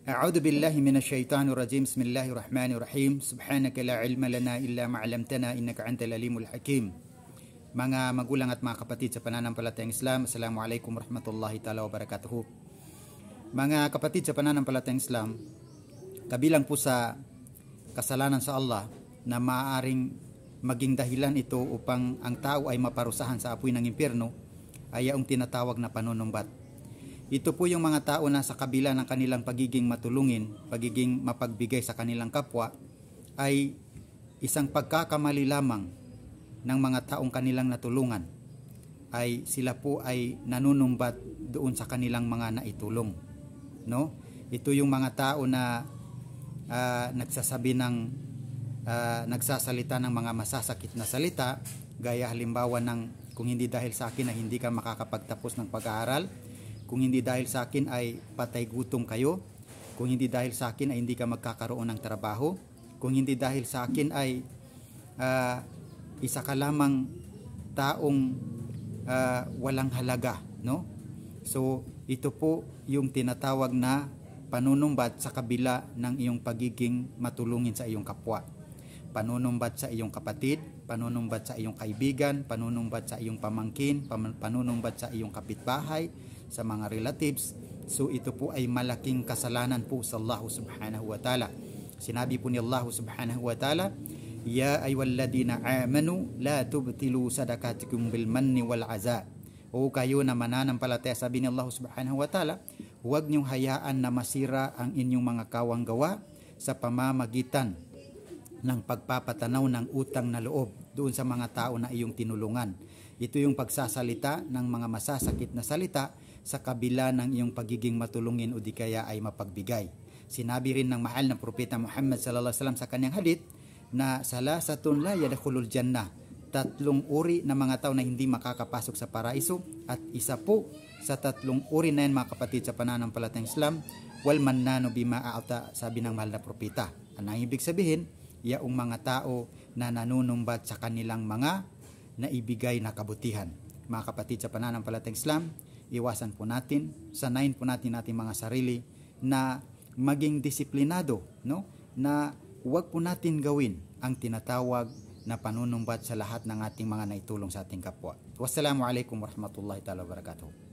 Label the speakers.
Speaker 1: أعوذ بالله من الشيطان الرجيم بسم الله الرحمن الرحيم سبحانك لا علم لنا إلا ما علمتنا إنك أنت العليم الحكيم. Mga magulang at mga kapatid sa pananampalatayang Islam, Assalamualaikum warahmatullahi ta'ala wabarakatuh. Mga kapatid sa pananampalatayang Islam, kabilang po sa kasalanan sa Allah na maaaring maging dahilan ito upang ang tao ay maparusahan sa apoy ng impyerno ay ang tinatawag na panunumbat. Ito po yung mga tao na sa kabila ng kanilang pagiging matulungin, pagiging mapagbigay sa kanilang kapwa, ay isang pagkakamali lamang ng mga taong kanilang natulungan, ay sila po ay nanunumbat doon sa kanilang mga naitulong. No? Ito yung mga tao na nagsasalita ng mga masasakit na salita, gaya halimbawa ng kung hindi dahil sa akin ay hindi ka makakapagtapos ng pag-aaral, kung hindi dahil sa akin ay patay gutom kayo, kung hindi dahil sa akin ay hindi ka magkakaroon ng trabaho, kung hindi dahil sa akin ay isa ka lamang taong walang halaga, no? So ito po yung tinatawag na panunumbat sa kabila ng iyong pagiging matulungin sa iyong kapwa. Panunumbat sa iyong kapatid, panunumbat sa iyong kaibigan, panunumbat sa iyong pamangkin, panunumbat sa iyong kapitbahay, sa mga relatives. So ito po ay malaking kasalanan po sa Allah subhanahu wa ta'ala. Sinabi po ni Allah subhanahu wa ta'ala, Ya ayyuhalladhina amanu la tubtilu sadaqatikum bil manni wal aza. O kayo na mananampalataya, sabi ni Allah subhanahu wa ta'ala, huwag niyong hayaan na masira ang inyong mga kawang gawa sa pamamagitan ng pagpapatanaw ng utang na loob doon sa mga tao na iyong tinulungan. Ito yung pagsasalita ng mga masasakit na salita sa kabila ng iyong pagiging matulungin o di kaya ay mapagbigay. Sinabi rin ng mahal na propeta Muhammad sallallahu alaihi wasallam sa kanyang hadith na salasatun la yadkhulul jannah, tatlong uri na mga tao na hindi makakapasok sa paraiso, at isa po sa tatlong uri na yan, mga kapatid sa pananampalatayang Islam, wal mannanu bima a'ta, sabi ng mahal na propeta. Ang ibig sabihin, yaong mga tao na nanunumbat sa kanilang mga naibigay na kabutihan. Mga kapatid sa pananampalatayang Islam, iwasan po natin, sanayin po natin ating mga sarili na maging disiplinado, no? Na huwag po natin gawin ang tinatawag na panunumbat sa lahat ng ating mga naitulong sa ating kapwa. Wassalamualaikum warahmatullahi ta'ala wabarakatuh.